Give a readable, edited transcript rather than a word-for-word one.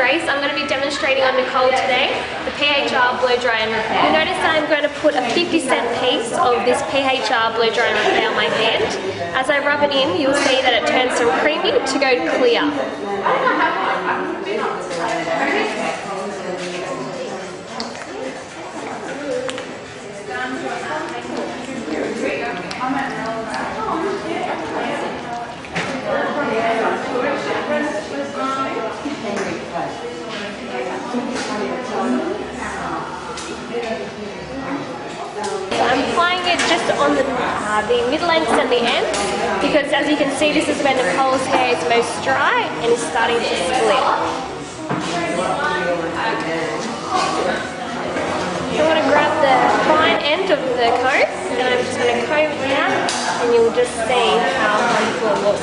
Grace. I'm going to be demonstrating on Nicole today the PHR blow dry and repair. You notice I'm going to put a 50-cent piece of this PHR blow dry and repair on my hand. As I rub it in, you'll see that it turns from creamy to go clear. So I'm applying it just on the mid-lengths and the ends, because as you can see, this is where Nicole's hair is most dry and is starting to split. So I'm going to grab the fine end of the comb and I'm just going to comb it out, and you'll just see how wonderful it looks.